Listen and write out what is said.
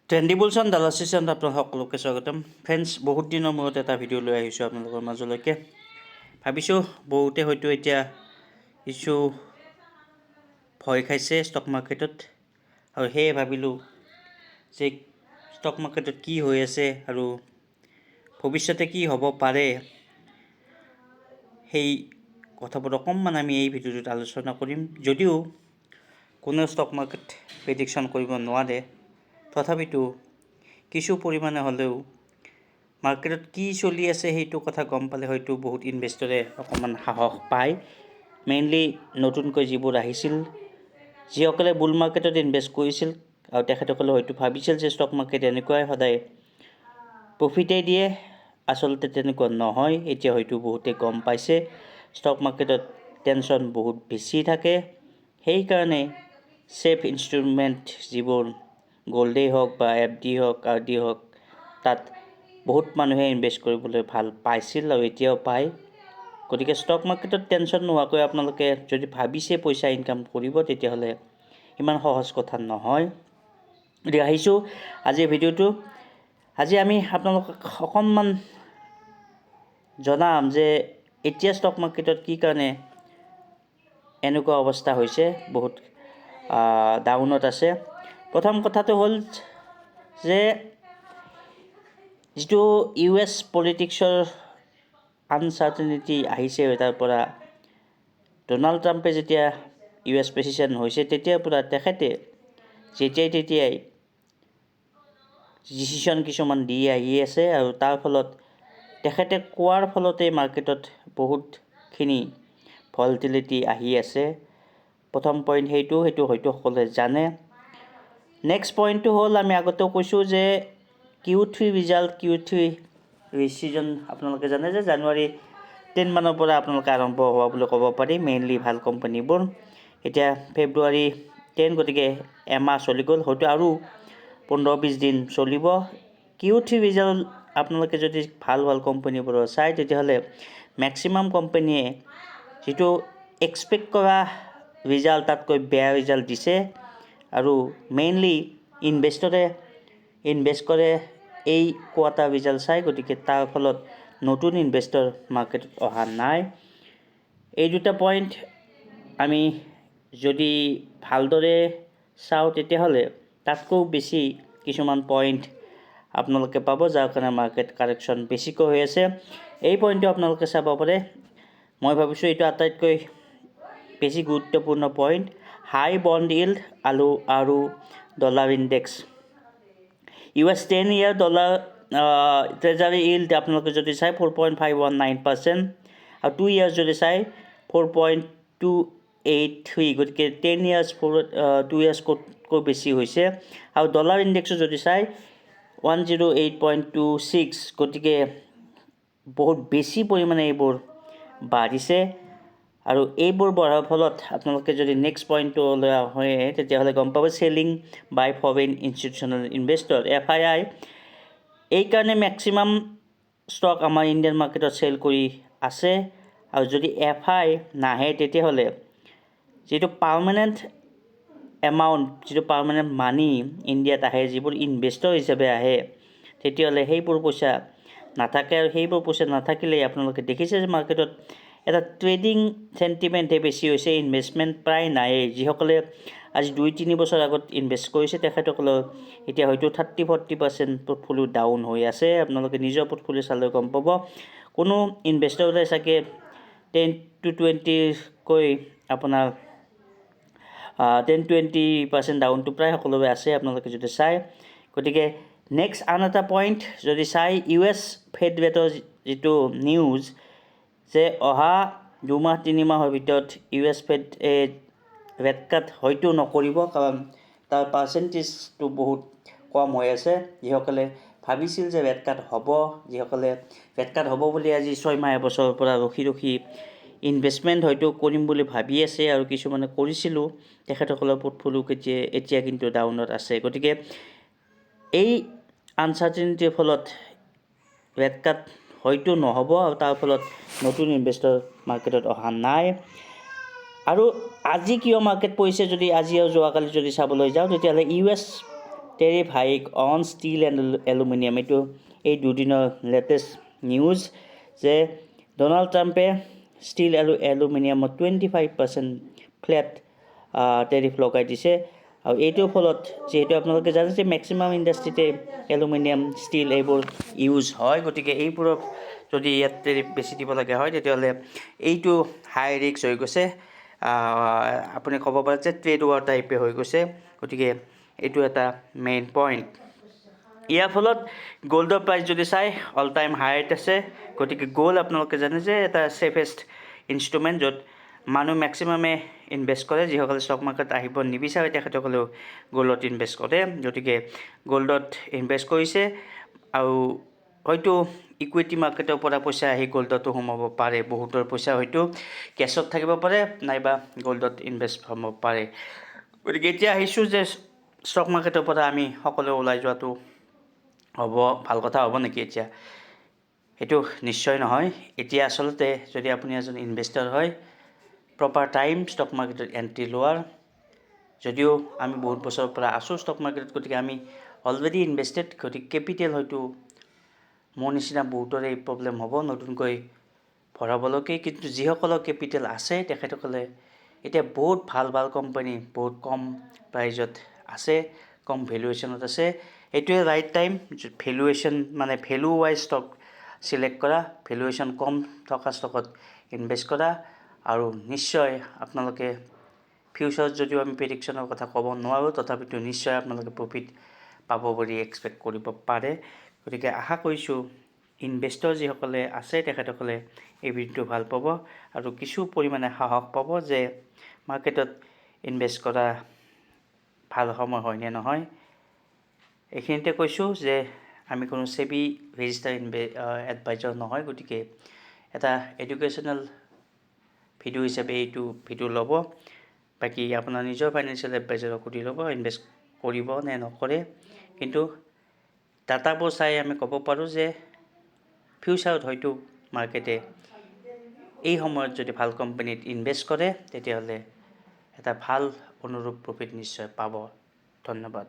ট্ৰেণ্ডিবুলছন ডালাছিছ centre আপোনালোক সকলোকে স্বাগতম। ফ্ৰেণ্ডছ, বহুত দিনৰ মূৰত এটা ভিডিঅ' লৈ আহিছোঁ আপোনালোকৰ মাজলৈকে। ভাবিছোঁ বহুতে হয়তো এতিয়া কিছু ভয় খাইছে ষ্টক মাৰ্কেটত, আৰু সেয়ে ভাবিলোঁ যে ষ্টক মাৰ্কেটত কি হৈ আছে আৰু ভৱিষ্যতে কি হ'ব পাৰে, সেই কথাবোৰ অকণমান আমি এই ভিডিঅ'টোত আলোচনা কৰিম। যদিও কোনেও ষ্টক মাৰ্কেট প্ৰেডিকশ্যন কৰিব নোৱাৰে, তথাপিতো কিছু পৰিমাণে হ'লেও মাৰ্কেটত কি চলি আছে সেইটো কথা গম পালে হয়তো বহুত ইনভেষ্টৰে অকণমান সাহস পায়। মেইনলি নতুনকৈ যিবোৰ আহিছিল, যিসকলে বুল মাৰ্কেটত ইনভেষ্ট কৰিছিল আৰু তেখেতসকলে হয়তো ভাবিছিল যে ষ্টক মাৰ্কেট এনেকুৱাই সদায় প্ৰফিটেই দিয়ে, আচলতে তেনেকুৱা নহয়। এতিয়া হয়তো বহুতে গম পাইছে ষ্টক মাৰ্কেটত টেনশ্যন বহুত বেছি থাকে। সেইকাৰণে ছেফ ইনষ্ট্ৰুমেণ্ট যিবোৰ গ'ল্ডেই হওক বা FD হওক RD হওক, তাত বহুত মানুহে ইনভেষ্ট কৰিবলৈ ভাল পাইছিল আৰু এতিয়াও পায়। গতিকে ষ্টক মাৰ্কেটত টেনশ্যন নোহোৱাকৈ আপোনালোকে যদি ভাবিছে পইচা ইনকাম কৰিব, তেতিয়াহ'লে ইমান সহজ কথা নহয়। গতিকে আহিছোঁ আজিৰ ভিডিঅ'টো। আজি আমি আপোনালোকক অকণমান জনাম যে এতিয়া ষ্টক মাৰ্কেটত কি কাৰণে এনেকুৱা অৱস্থা হৈছে, বহুত ডাউনত আছে। প্ৰথম কথাটো হ'ল যে যিটো US পলিটিক্সৰ আনচাৰ্টেনিটি আহিছে, তাৰ পৰা ডনাল্ড ট্ৰাম্পে যেতিয়া US প্ৰেচিডেণ্ট হৈছে, তেতিয়াৰ পৰা তেখেতে তেতিয়াই ডিচিশ্যন কিছুমান দি আহি আছে, আৰু তাৰ ফলত তেখেতে কোৱাৰ ফলতেই মাৰ্কেটত বহুতখিনি ভলটিলিটি আহি আছে। প্ৰথম পইণ্ট সেইটো হয়তো সকলোৱে জানে। নেক্সট পইণ্টটো হ'ল, আমি আগতেও কৈছোঁ যে Q3 ৰিজাল্ট, Q3 ৰিচিজন আপোনালোকে জানে যে জানুৱাৰী 10 মানৰ পৰা আপোনালোকে আৰম্ভ হোৱা বুলি ক'ব পাৰি। মেইনলি ভাল কোম্পানীবোৰ এতিয়া ফেব্ৰুৱাৰী 10, গতিকে এমাহ চলি গ'ল, হয়তো আৰু 15-20 দিন চলিব। Q3 ৰিজাল্ট আপোনালোকে যদি ভাল কোম্পানীবোৰৰ চায়, তেতিয়াহ'লে মেক্সিমাম কোম্পানীয়ে যিটো এক্সপেক্ট কৰা ৰিজাল্ট তাতকৈ বেয়া ৰিজাল্ট দিছে, আৰু মেইনলি ইনভেষ্টৰে ইনভেষ্ট কৰে এই কোৱাৰ্টাৰ ৰিজাল্ট চাই। গতিকে তাৰ ফলত নতুন ইনভেষ্টৰ মাৰ্কেটত অহা নাই। এই দুটা পইণ্ট আমি যদি ভালদৰে চাওঁ, তেতিয়াহ'লে তাতকৈ বেছি কিছুমান পইণ্ট আপোনালোকে পাব, যাৰ কাৰণে মাৰ্কেট কাৰেকশ্যন বেছিকৈ হৈ আছে। এই পইণ্টটো আপোনালোকে চাব পাৰে। মই ভাবিছোঁ এইটো আটাইতকৈ বেছি গুৰুত্বপূৰ্ণ পইণ্ট। হাই বণ্ড ইল্ড আৰু dollar index. US 10 year dollar treasury yield আপোনালোকে যদি চাই 4.519%, আৰু 2 years যদি চাই 4.283। গতিকে 10 years 2 years ক'তকৈ বেছি হৈছে। আৰু ডলাৰ ইণ্ডেক্সো যদি চাই 108.26। গতিকে বহুত বেছি পৰিমাণে এইবোৰ বাঢ়িছে, আৰু এইবোৰ বঢ়াৰ ফলত আপোনালোকে যদি নেক্সট পইণ্টটো লৈ আহে, তেতিয়াহ'লে গম পাব চেলিং বাই ফৰেইন ইনষ্টিটিউশ্যনেল ইনভেষ্টৰ FII। এইকাৰণে মেক্সিমাম ষ্টক আমাৰ ইণ্ডিয়ান মাৰ্কেটত চেল কৰি আছে। আৰু যদি FI নাহে, তেতিয়াহ'লে যিটো পাৰ্মানেণ্ট এমাউণ্ট, যিটো পাৰ্মানেণ্ট মানি ইণ্ডিয়াত আহে, যিবোৰ ইনভেষ্টৰ হিচাপে আহে, তেতিয়াহ'লে সেইবোৰ পইচা নাথাকে। আৰু সেইবোৰ পইচা নাথাকিলেই আপোনালোকে দেখিছে যে মাৰ্কেটত এটা ট্ৰেডিং চেণ্টিমেণ্টহে বেছি হৈছে, ইনভেষ্টমেণ্ট প্ৰায় নায়েই। যিসকলে আজি 2-3 বছৰ আগত ইনভেষ্ট কৰিছে, তেখেতসকলৰ এতিয়া হয়তো 30-40% পৰ্টফলিঅ' ডাউন হৈ আছে। আপোনালোকে নিজৰ পৰ্টফলিঅ' চালে গম পাব। কোনো ইনভেষ্টৰে চাগে 10-20কৈ আপোনাৰ 10-20% ডাউনটো প্ৰায় সকলোৰে আছে, আপোনালোকে যদি চায়। গতিকে নেক্সট আন এটা পইণ্ট যদি চাই, US ফেড ৰেটৰ যিটো নিউজ, যে অহা 2-3 মাহৰ ভিতৰত US ফেড ৰেট কাট হয়তো নকৰিব, কাৰণ তাৰ পাৰ্চেণ্টেজটো বহুত কম হৈ আছে। যিসকলে ভাবিছিল যে ৰেট কাট হ'ব, যিসকলে ৰেট কাট হ'ব বুলি আজি 6 মাহ এবছৰৰ পৰা ৰখি ইনভেষ্টমেণ্ট হয়তো কৰিম বুলি ভাবি আছে, আৰু কিছুমানে কৰিছিলোঁ, তেখেতসকলৰ পৰ্টফলিঅ' এতিয়া কিন্তু ডাউনত আছে। গতিকে এই আনচাৰ্টেনিটিৰ ফলত ৰেট কাট হয়তো নহ'ব, আৰু তাৰ ফলত নতুন ইনভেষ্টৰ মাৰ্কেটত অহা নাই। আৰু আজি কিয় মাৰ্কেট পৰিছে, যদি আজি আৰু যোৱাকালি যদি চাবলৈ যাওঁ, তেতিয়াহ'লে US tariff hike on steel and aluminium. এই দুদিনৰ লেটেষ্ট নিউজ যে ডনাল্ড ট্ৰাম্পে ষ্টীল আৰু এলুমিনিয়ামত 25% ফ্লেট টেৰিফ লগাই দিছে। আৰু এইটোৰ ফলত যিহেতু আপোনালোকে জানে যে মেক্সিমাম ইণ্ডাষ্ট্ৰিতে এলুমিনিয়াম ষ্টীল এইবোৰ ইউজ হয়, গতিকে এইবোৰক যদি ইয়াত টেৰিফ বেছি দিব লগা হয় তেতিয়াহ'লে এইটো হাই ৰিস্ক হৈ গৈছে। আপুনি ক'ব পাৰে যে ট্ৰেড ৱাৰ টাইপে হৈ গৈছে। গতিকে এইটো এটা মেইন পইণ্ট। ইয়াৰ ফলত গ'ল্ডৰ প্ৰাইচ যদি চাই অল টাইম হাইত আছে। গতিকে গ'ল্ড আপোনালোকে জানে যে এটা ছেফেষ্ট ইনষ্ট্ৰুমেণ্ট, য'ত মানুহ মেক্সিমামে ইনভেষ্ট কৰে। যিসকলে ষ্টক মাৰ্কেট আহিব নিবিচাৰে তেখেতসকলেও গ'ল্ডত ইনভেষ্ট কৰে। গতিকে গ'ল্ডত ইনভেষ্ট কৰিছে আৰু হয়তো ইকুইটি মাৰ্কেটৰ পৰা পইচা আহি গ'ল্ডতো সোমাব পাৰে। বহুতৰ পইচা হয়তো কেছত থাকিব পাৰে নাইবা গ'ল্ডত ইনভেষ্ট হ'ব পাৰে। গতিকে এতিয়া আহিছোঁ যে ষ্টক মাৰ্কেটৰ পৰা আমি সকলোৱে ওলাই যোৱাটো হ'ব ভাল কথা হ'ব নেকি এতিয়া? সেইটো নিশ্চয় নহয়। এতিয়া আচলতে যদি আপুনি এজন ইনভেষ্টাৰ হয়, প্ৰপাৰ টাইম ষ্টক মাৰ্কেটত এণ্ট্ৰি লোৱাৰ। যদিও আমি বহুত বছৰৰ পৰা আছোঁ ষ্টক মাৰ্কেটত, গতিকে আমি অলৰেডি ইনভেষ্টেড। গতিকে কেপিটেল হয়তো মোৰ নিচিনা বহুতৰে এই প্ৰব্লেম হ'ব নতুনকৈ ভৰাবলৈকে। কিন্তু যিসকলৰ কেপিটেল আছে তেখেতসকলে এতিয়া বহুত ভাল ভাল কোম্পানী বহুত কম প্ৰাইজত আছে, কম ভেলুৱেশ্যনত আছে। এইটোৱে ৰাইট টাইম ভেলুৱেশ্যন মানে ভেলু ৱাইজ ষ্টক চিলেক্ট কৰা, ভেলুৱেশ্যন কম থকা ষ্টকত ইনভেষ্ট কৰা। আৰু নিশ্চয় আপোনালোকে ফিউচাৰত যদিও আমি প্ৰেডিকশ্যনৰ কথা ক'ব নোৱাৰোঁ, তথাপিতো নিশ্চয় আপোনালোকে প্ৰফিট পাব বুলি এক্সপেক্ট কৰিব পাৰে। গতিকে আশা কৰিছোঁ ইনভেষ্টৰ যিসকলে আছে তেখেতসকলে এই ভিডিঅ'টো ভাল পাব আৰু কিছু পৰিমাণে সাহস পাব যে মাৰ্কেটত ইনভেষ্ট কৰা ভাল সময় হয় নে নহয়। এইখিনিতে কৈছোঁ যে আমি কোনো সেবি ৰেজিষ্টাৰ এডভাইজাৰ নহয়। গতিকে এটা এডুকেশ্যনেল ভিডিঅ' হিচাপে এইটো ভিডিঅ' ল'ব। বাকী আপোনাৰ নিজৰ ফাইনেন্সিয়েল এডভাইজাৰক সুধি ল'ব ইনভেষ্ট কৰিব নে নকৰে। কিন্তু ডাটাবোৰ চাই আমি ক'ব পাৰোঁ যে ফিউচাৰত হয়তো মাৰ্কেটে এই সময়ত যদি ভাল কোম্পানীত ইনভেষ্ট কৰে তেতিয়াহ'লে এটা ভাল অনুৰূপ প্ৰফিট নিশ্চয় পাব। ধন্যবাদ।